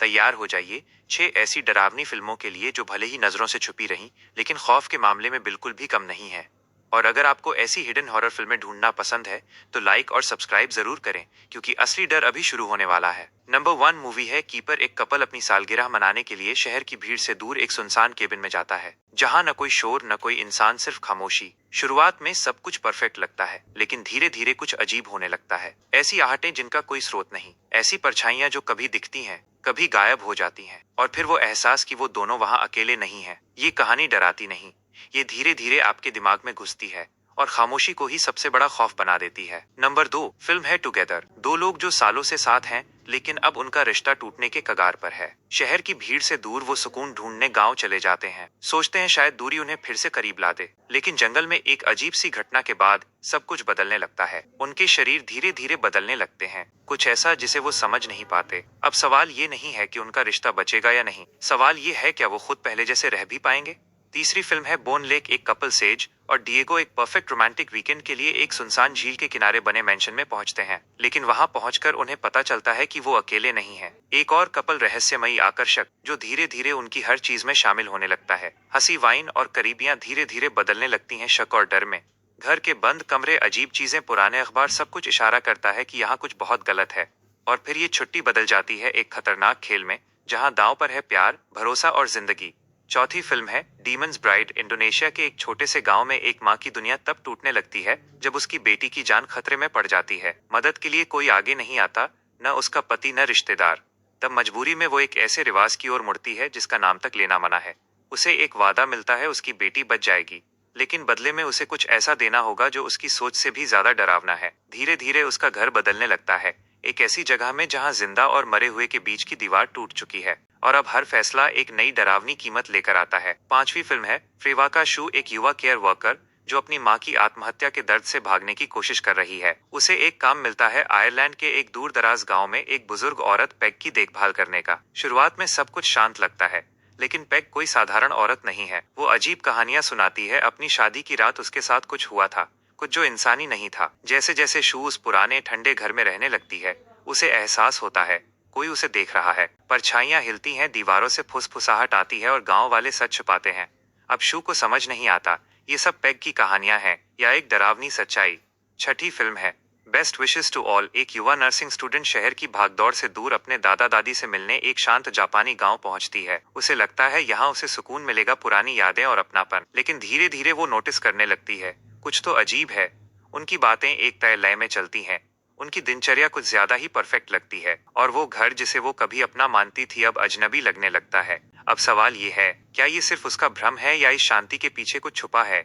तैयार हो जाइए 6 ऐसी डरावनी फिल्मों के लिए जो भले ही नजरों से छुपी रहीं, लेकिन खौफ के मामले में बिल्कुल भी कम नहीं है। और अगर आपको ऐसी हिडन हॉरर फिल्में ढूंढना पसंद है, तो लाइक और सब्सक्राइब जरूर करें, क्योंकि असली डर अभी शुरू होने वाला है। नंबर 1 मूवी है कीपर। एक कपल अपनी सालगिरह मनाने के लिए शहर की भीड़ से दूर एक सुनसान केबिन में जाता है, जहां न कोई शोर न कोई इंसान, सिर्फ खामोशी। शुरुआत में सब कुछ परफेक्ट लगता है, लेकिन धीरे धीरे कुछ अजीब होने लगता है। ऐसी आहटें जिनका कोई स्रोत नहीं, ऐसी परछाइयां जो कभी दिखती हैं, कभी गायब हो जाती हैं, और फिर वो एहसास कि वो दोनों वहां अकेले नहीं हैं। ये कहानी डराती नहीं, ये धीरे धीरे आपके दिमाग में घुसती है और खामोशी को ही सबसे बड़ा खौफ बना देती है। नंबर 2 फिल्म है टुगेदर। दो लोग जो सालों से साथ हैं, लेकिन अब उनका रिश्ता टूटने के कगार पर है। शहर की भीड़ से दूर वो सुकून ढूंढने गांव चले जाते हैं। सोचते हैं शायद दूरी उन्हें फिर से करीब ला दे, लेकिन जंगल में एक अजीब सी घटना के बाद सब कुछ बदलने लगता है। उनके शरीर धीरे धीरे बदलने लगते हैं, कुछ ऐसा जिसे वो समझ नहीं पाते। अब सवाल ये नहीं है कि उनका रिश्ता बचेगा या नहीं, सवाल ये है क्या वो खुद पहले जैसे रह भी पाएंगे। तीसरी फिल्म है बोन लेक। एक कपल सेज और डिएगो एक परफेक्ट रोमांटिक वीकेंड के लिए एक सुनसान झील के किनारे बने मेंशन में पहुंचते हैं, लेकिन वहां पहुंचकर उन्हें पता चलता है कि वो अकेले नहीं है। एक और कपल, रहस्यमयी आकर्षक, जो धीरे धीरे उनकी हर चीज में शामिल होने लगता है। हंसी, वाइन और करीबियां धीरे धीरे बदलने लगती हैं शक और डर में। घर के बंद कमरे, अजीब चीजें, पुराने अखबार, सब कुछ इशारा करता है कि यहाँ कुछ बहुत गलत है। और फिर ये छुट्टी बदल जाती है एक खतरनाक खेल में, जहाँ दांव पर है प्यार, भरोसा और जिंदगी। चौथी फिल्म है डीमंस ब्राइड। इंडोनेशिया के एक छोटे से गांव में एक माँ की दुनिया तब टूटने लगती है जब उसकी बेटी की जान खतरे में पड़ जाती है। मदद के लिए कोई आगे नहीं आता, न उसका पति न रिश्तेदार। तब मजबूरी में वो एक ऐसे रिवाज की ओर मुड़ती है जिसका नाम तक लेना मना है। उसे एक वादा मिलता है, उसकी बेटी बच जाएगी, लेकिन बदले में उसे कुछ ऐसा देना होगा जो उसकी सोच से भी ज्यादा डरावना है। धीरे धीरे उसका घर बदलने लगता है, एक ऐसी जगह में जहां जिंदा और मरे हुए के बीच की दीवार टूट चुकी है, और अब हर फैसला एक नई डरावनी कीमत लेकर आता है। पांचवी फिल्म है फ्रेवाका शू। एक युवा केयर वर्कर जो अपनी माँ की आत्महत्या के दर्द से भागने की कोशिश कर रही है। उसे एक काम मिलता है आयरलैंड के एक दूर दराज गाँव में एक बुजुर्ग औरत पेग की देखभाल करने का। शुरुआत में सब कुछ शांत लगता है, लेकिन पेग कोई साधारण औरत नहीं है। वो अजीब कहानियां सुनाती है। अपनी शादी की रात उसके साथ कुछ हुआ था, कुछ जो इंसानी नहीं था। जैसे जैसे शू उस पुराने ठंडे घर में रहने लगती है, उसे एहसास होता है कोई उसे देख रहा है। परछाइयां हिलती हैं, दीवारों से फुसफुसाहट आती है और गांव वाले सच छुपाते हैं। अब शू को समझ नहीं आता ये सब पेग की कहानियां हैं या एक डरावनी सच्चाई। छठी फिल्म है बेस्ट विशेस टू ऑल। एक युवा नर्सिंग स्टूडेंट शहर की भागदौड़ से दूर अपने दादा दादी से मिलने एक शांत जापानी गांव पहुंचती है। उसे लगता है यहाँ उसे सुकून मिलेगा, पुरानी यादें और अपनापन। लेकिन धीरे धीरे वो नोटिस करने लगती है कुछ तो अजीब है। उनकी बातें एक तय लय में चलती हैं, उनकी दिनचर्या कुछ ज्यादा ही परफेक्ट लगती है, और वो घर जिसे वो कभी अपना मानती थी अब अजनबी लगने लगता है। अब सवाल ये है, क्या ये सिर्फ उसका भ्रम है या इस शांति के पीछे कुछ छुपा है।